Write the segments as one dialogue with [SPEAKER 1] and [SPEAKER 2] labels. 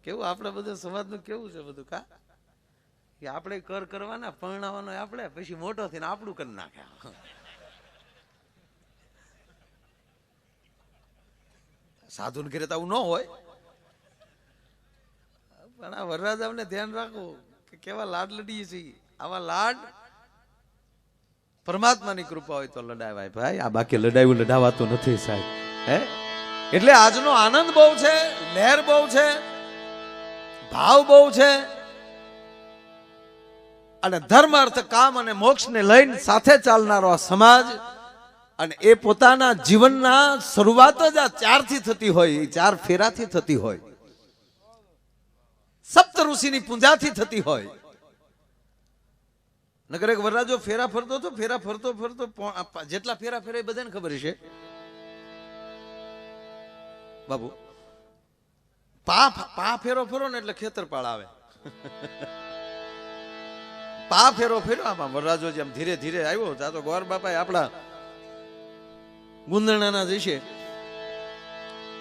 [SPEAKER 1] કેવું આપણે બધું સમાજનું કેવું છે બધું કા કે આપણે કર કરવાના પરણાવવાનો આપણે પછી મોટો થઈને આપણું કરી નાખે. સાધુને ઘરે તો આવું ન હોય, પણ આ વરરાજાને ધ્યાન રાખવું કે કેવા લાડ લડીએ છીએ. આવા લાડ પરમાત્માની કૃપા હોય તો લડાવાય ભાઈ, આ બાકી લડાયું લડાવાતું નથી સાહેબ. હે એટલે આજનો આનંદ બહુ છે, લહેર બહુ છે, ભાવ બહુ છે, અને ધર્મ અર્થ કામ અને મોક્ષને લઈને સાથે ચાલનારો આ સમાજ, અને એ પોતાના જીવનના શરૂઆત જ આ 4 થી થતી હોય, 4 ફેરાથી થતી હોય, સપ્ત ઋષિની પૂજાથી થતી હોય. નગર એક વરરાજો ફેરા ફરતો હતો, ફેરા ફરતો ફરતો જેટલા ફેરા ફેરા એ બધાને ખબર છે બાબુ, પા ફેરો ફેરો ને એટલે ખેતરપાળ આવે. પા ફેરો ફેરો આમાં વરરાજો જેમ ધીરે ધીરે આવ્યો તા તો ગોર બાપા આપણા ગુંદરણાના જશે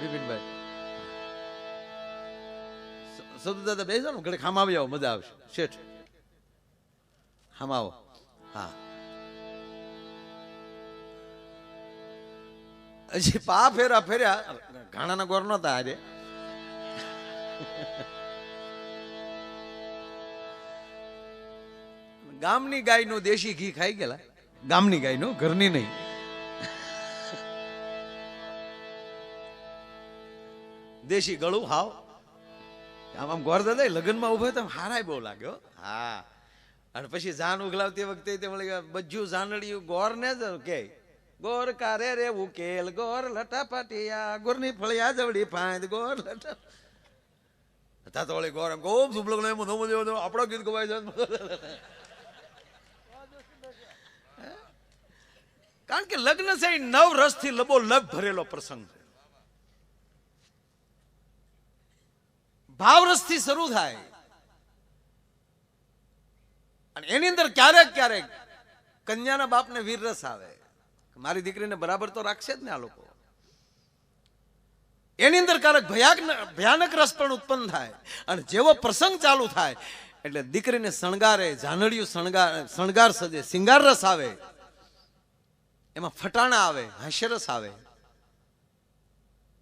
[SPEAKER 1] વિપિનભાઈ સદુ દાદા બેસો ને ઘડી ખામ આવી આવો, મજા આવશે. શેઠ ખામ આવો. હા હજી પા ફેરા ફેર્યા, ઘાણાના ગોર નતા આજે. ગામની ગાયનું દેશી ઘી ખાઈ ગયેલા, ગામની ગાયનું, ઘરની નહીં. દેશી ગળું હાવ આમ આમ ગોર દાદા લગ્નમાં ઉભા તો હારાય બહુ લાગ્યો. હા અને પછી જાન ઉગલાવતી વખતે બધું જાનડિયું ગોર ને જ કે ગોર કારે રે ઉકેલ, ગોર લટાપાટિયા, ગોરની ફળિયા જવડી ફાંદ, ગોર લટા હતા તો વળી ગોર એમ ખૂબ શુભ લગ્ન એમ આપણો ગીત ગવાય છે. કારણ કે લગ્ન છે એ 9 રસથી લબોલબ ભરેલો પ્રસંગ છે. ભાવરસથી શરૂ થાય અને એની અંદર ક્યારેક ક્યારેક કન્યાના બાપને વીર રસ આવે, મારી દીકરીને બરાબર તો રાખશે જ ને આ લોકો. એની અંદર ક્યારેક ભયાનક રસ પણ ઉત્પન્ન થાય, અને જેવો પ્રસંગ ચાલુ થાય એટલે દીકરીને શણગારે, જાનડિયું શણગાર સજે, શિંગાર રસ આવે, એમાં ફટાણા આવે, હાસ્યરસ આવે.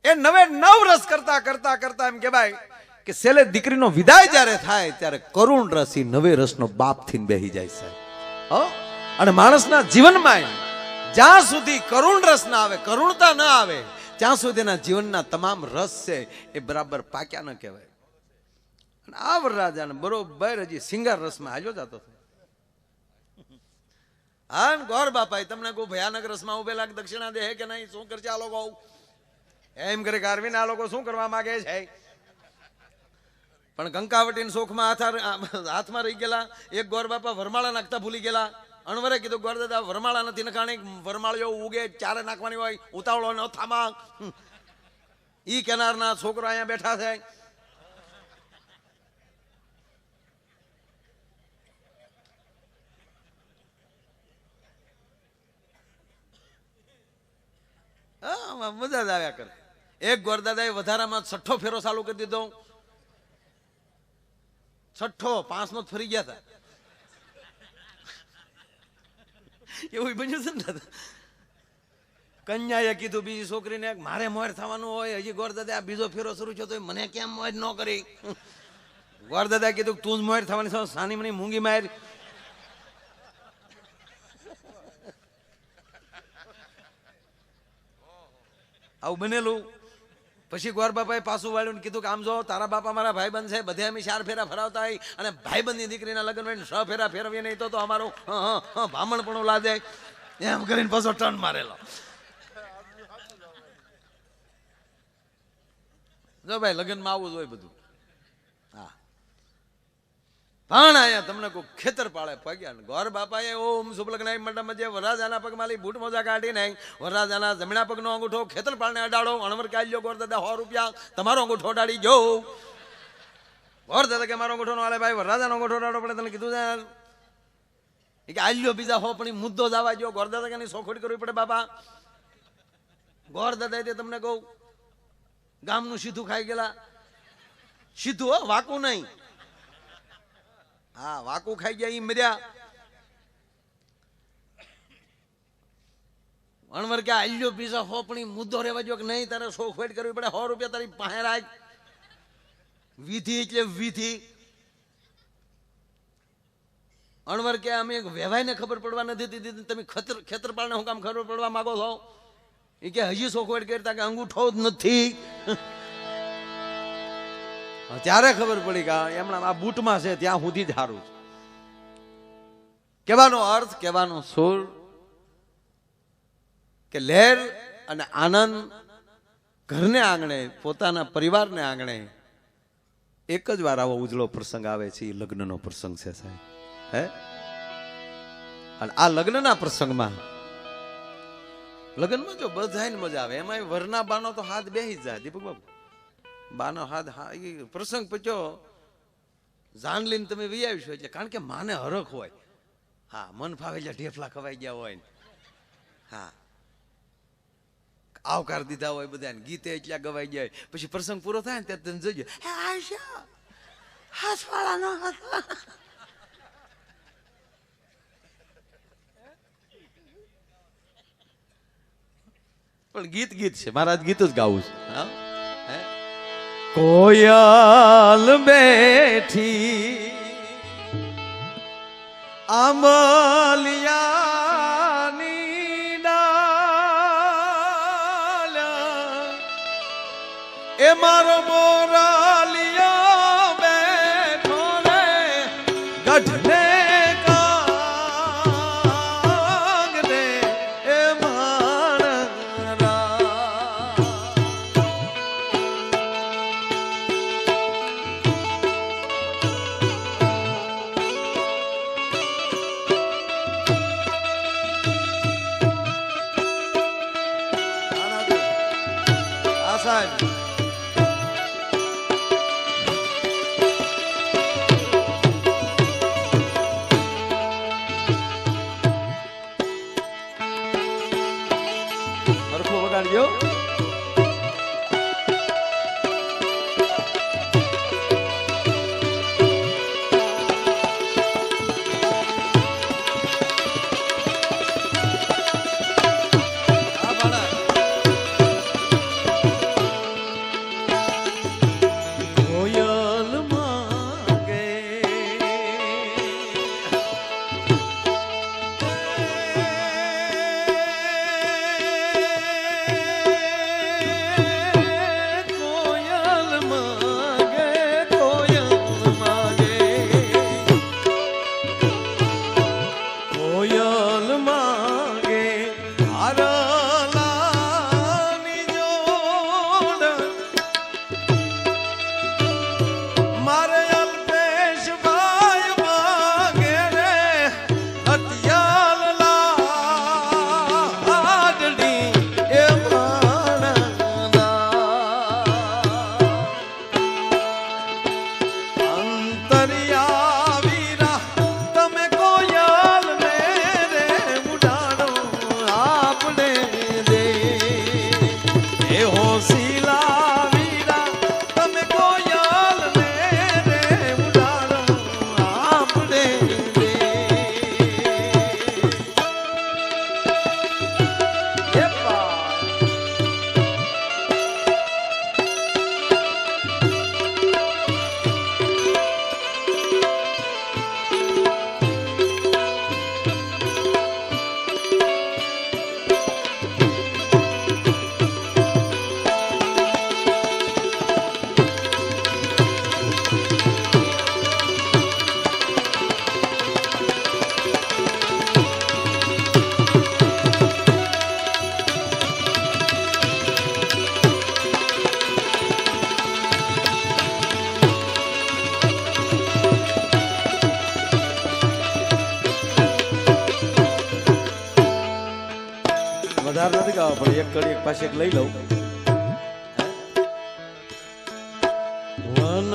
[SPEAKER 1] એ 9 રસ કરતા કરતા કરતા એમ કહેવાય કે છેલ્લે દીકરીનો વિદાય જ્યારે થાય ત્યારે કરુણ રસ એ 9 રસનો બાપ થઈને બેહી જાય છે. અને માણસના જીવનમાં જ્યાં સુધી કરુણ રસ ના આવે, કરુણતા ના આવે, ત્યાં સુધીના જીવનના તમામ રસ છે એ બરાબર પાક્યા ન કહેવાય. અને આ વરરાજાને બરોબર હજી શિંગાર રસમાં હાલ્યો જતો હતો. હા ગોર બાપા તમને કોઈ ભયાનક રસમાં ઉભેલા દક્ષિણા દે કે નહીં, શું કરશે આ લોકો? એમ કરે કારવીને આ લોકો શું કરવા માંગે છે? પણ કંકાવટીના શોખમાં હાથમાં રહી ગયેલા. એક ગોર બાપા વરમાળા નાખતા ભૂલી ગયેલા. અણવરે કીધું ગોર દાદા વરમાળા નથી નખાણી, વરમાળીઓ ઉગે 4 નાખવાની હોય, ઉતાવળો ન થામા. ઈ કેનારના છોકરો અહીંયા બેઠા છે. મજા જ આવ્યા કરે. એક ગોરદાદાએ વધારામાં 6ઠ્ઠો ફેરો ચાલુ કરી દીધો. 6ઠ્ઠો 5નો જ ફરી ગયા હતા. એવું બન્યું છે ને. કન્યાએ કીધું બીજી છોકરીને મારે મોર થવાનું હોય, હજી ગોરદાદા આ બીજો ફેરો શરૂ થયો તો મને કેમ મોર ન કરી? ગોરદાદાએ કીધું તું જ મોર થવાની છો, સાની મની મૂંગી માર. આવું બનેલું. પછી ગોર બાપાએ પાછું વાળ્યું કીધું કે આમ જો તારા બાપા મારા ભાઈબંધ છે, બધે અમે 4 ફેરા ફરાવતા હોય, અને ભાઈબંધની દીકરીના લગ્ન હોય 6 ફેરા ફેરવીએ નહીં તો અમારું ભામણ પણ લાદે. એમ કરીને પાછો ટર્ન મારેલો. જો ભાઈ લગ્નમાં આવું જ હોય બધું. હા પણ અહીંયા તમને કોઈ ખેતર પાળે પગ્યા. ગોર બાપાએ ઓમ શુભ લગ્ન મંડપમાં જે વરરાજાના પગમાં બૂટ મોજા કાઢી નહીં, વરરાજાના જમણા પગનો અંગૂઠો ખેતર પાળને અડાડો. અણવર કાઢ્યો ગોર દાદા 100 રૂપિયા તમારો અંગૂઠો અડાડી જો. ગોર દાદા કે મારો અંગૂઠો નો હાલે ભાઈ, વરરાજાનો અંગૂઠો અડાડો પડે. તને કીધું છે કે આલ્યો બીજા હો પણ મુદ્દો જવા ગયો. ગોર દાદા કે સોખોડી કરવી પડે બાપા. ગોર દાદા તમને કહું ગામનું સીધું ખાઈ ગયેલા. સીધું હો, વાકું નહીં. હા, વાકું ખાઈ ગયા ઈ મર્યા. અણવર કે આલ્યો પીઝા હોપણી મુદ્દો રેવા જો કે નહીં, તારે શોખવેટ કરવી પડે, 100 રૂપિયા તારી પાસે રાખ. વિધિ એટલે વિધિ. અણવર કે અમે વ્યવહારને ખબર પડવા નથી દીધી, તમે ખેતરપાળને હું કામ ખબર પડવા માંગો છો? એ કે હજી શોખવેટ કરતા કે અંગૂઠો જ નથી. ત્યારે ખબર પડી કે એમણા આ બૂટમાં છે ત્યાં સુધી જ સારું છે. કહેવાનો અર્થ, કહેવાનો સુર કે લહેર અને આનંદ ઘરને આંગણે, પોતાના પરિવારને આંગણે એક જ વાર આવો ઉજળો પ્રસંગ આવે છે. એ લગ્નનો પ્રસંગ છે સાહેબ. હે, અને આ લગ્નના પ્રસંગમાં, લગ્નમાં જો બધાને મજા આવે, એમાં વરના બાનો તો હાથ બેસી જ જાય. દીપક બાબુ, બાનો હાથ, એ પ્રસંગ પચ્યો જાન લઈને તમે વી આવીશો એટલે, કારણ કે માને હરખ હોય. હા, મન ફાવે એટલે ઢેફલા ખવાઈ ગયા હોય. હા, આવકાર દીધા હોય બધાને, ગીતે એટલા ગવાઈ જાય. પછી પ્રસંગ પૂરો થાય ને ત્યારે તમે જોજો, હાસવાળાનો પણ ગીત ગીત છે, મારા ગીત જ ગાવું છે. કોયલ બેઠી આંબલિયાની ડાલ, એ મારો મોરાલિયા બેઠો રે ગઢને સાહેબ. હરખો વગાડજો. વધારે નથી ગાવા, પણ એક કડી એક પાસે એક લઈ લઉં. વન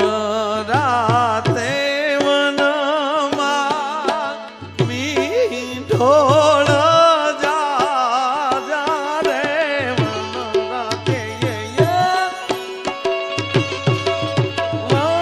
[SPEAKER 1] રાતે વનમાં મીઠોળ જા જા રે, વન રાતે વન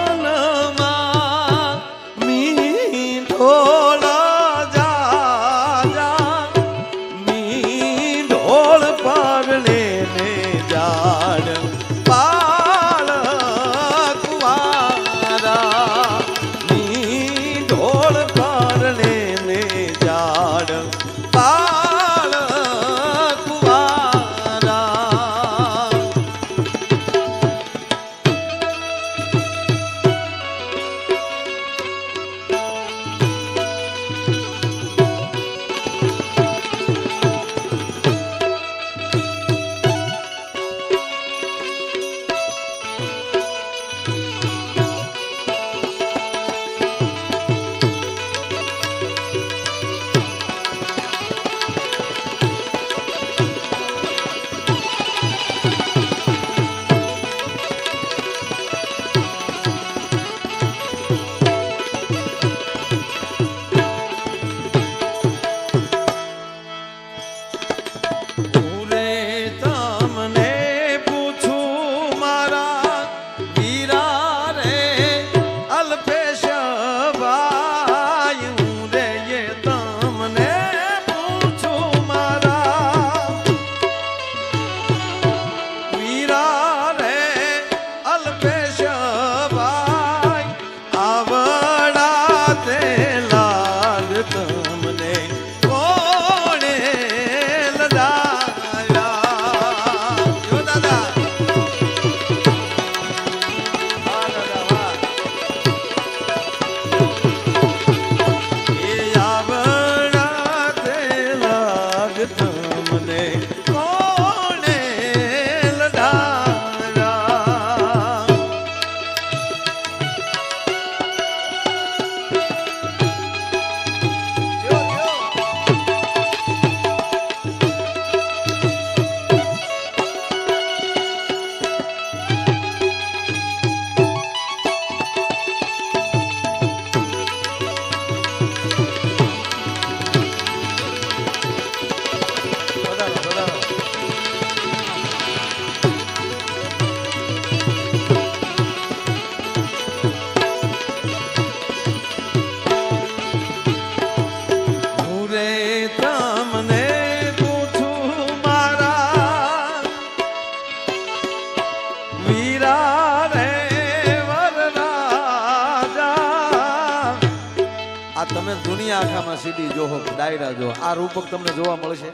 [SPEAKER 1] તમે દુનિયા આખામાં સીડી જોહો ડાયરા જો આ રૂપક તમને જોવા મળશે.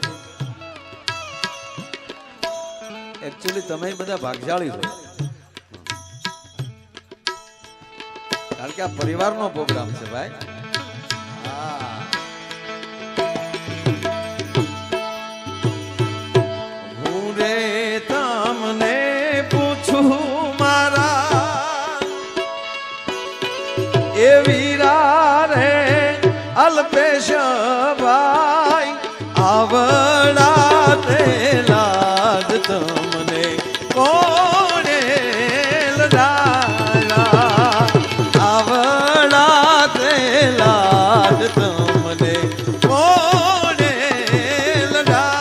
[SPEAKER 1] એકચ્યુઅલી તમે બધા ભાગશાળી છો, કારણ કે આ પરિવારનો પ્રોગ્રામ છે ભાઈ. હું રે તમને પૂછું મારા એ વીરા રે અલ્પેશ ભાઈ આવડા તે લાજ તમને કોણે લડાયા, આવડા તે લાજ તમને કોણે લડાયા.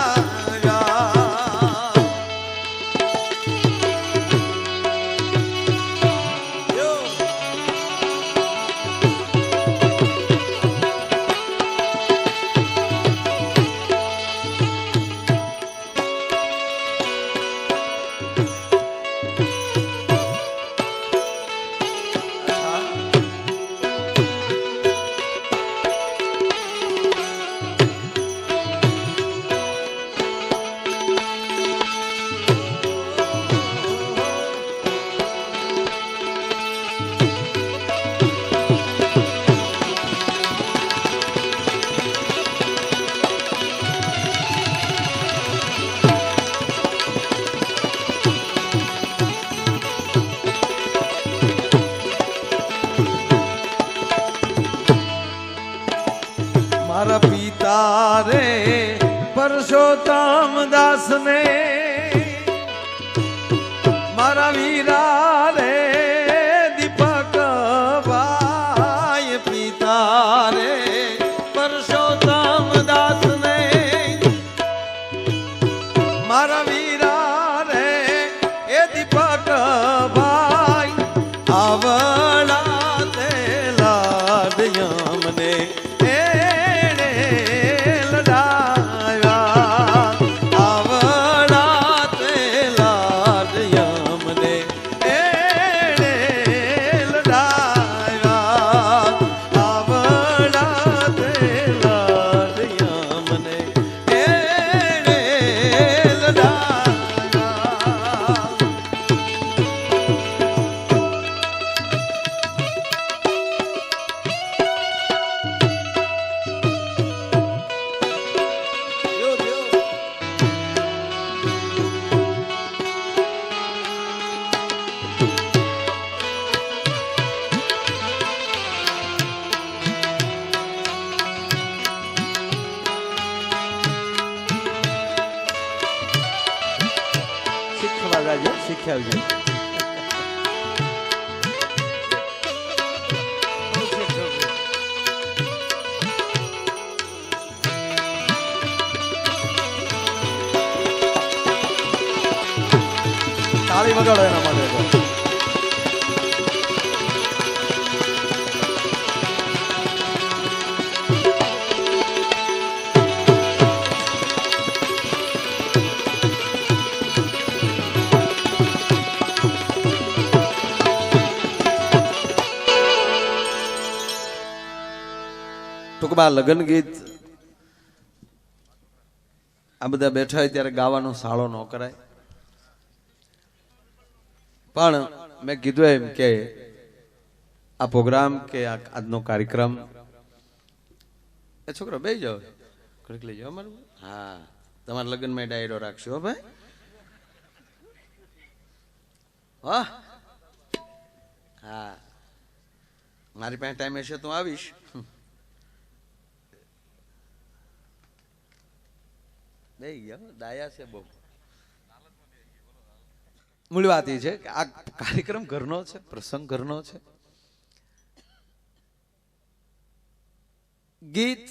[SPEAKER 1] મારા પિતા રે પરસોત્તમ દાસ ને મારા વીરા રે દીપક ભાઈ, પિતા રે પરસોત્તમ દાસ ને મારા વીરા રે એ દીપક ભાઈ આવડા તે લાડ્યા મને શીખ્યા. તાળી વગાડો એના માટે. ટૂંકમાં લગ્ન ગીત આ બધા બેઠા હોય ત્યારે ગાવાનો સાળો ન કરાય, પણ મેં કીધું એમ કે આ પ્રોગ્રામ કે આજનો કાર્યક્રમ એ છોકરો બેસી જાઓ ઘડીક લઈ જાઓ અમારું. હા, તમારા લગ્નમાં ડાયરો રાખશો હો ભાઈ. વાહ, હા, મારી પાસે ટાઈમ હશે તો આવીશ. નહીં ગયા ડાયા છે બહુ. મૂળ વાત એ છે કે આ કાર્યક્રમ ઘરનો છે, પ્રસંગ ઘરનો છે. ગીત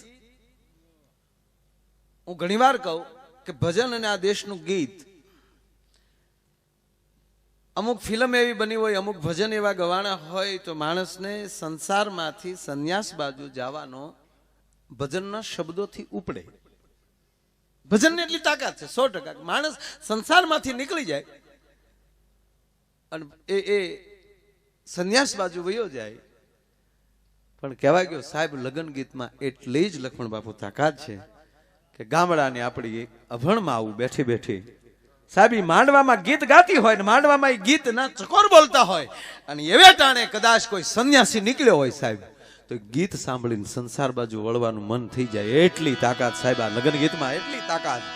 [SPEAKER 1] હું ઘણીવાર કહું કે ભજન અને આ દેશનું ગીત, અમુક ફિલ્મ એવી બની હોય, અમુક ભજન એવા ગવાણા હોય તો માણસને સંસારમાંથી સંન્યાસ બાજુ જવાનો ભજનના શબ્દોથી ઉપડે. ભજનની એટલી તાકાત છે 100%. માણસ સંસારમાંથી નીકળી જાય અને એ સંન્યાસ બાજુ વયો જાય, પણ કહેવાય ગયો સાહેબ લગ્ન ગીતમાં એટલી જ લક્ષ્મણ બાપુ તાકાત છે કે ગામડાની આપણી અભણમાં આવું બેઠી બેઠી સાહેબ ઈ માંડવામાં ગીત ગાતી હોય ને માંડવામાં ઈ ગીત ના ચકોર બોલતા હોય અને એવે ટાણે કદાચ કોઈ સંન્યાસી નીકળ્યો હોય સાહેબ તો ગીત સાંભળીને સંસાર બાજુ વળવાનું મન થઈ જાય એટલી તાકાત સાહેબ આ લગ્ન ગીતમાં એટલી તાકાત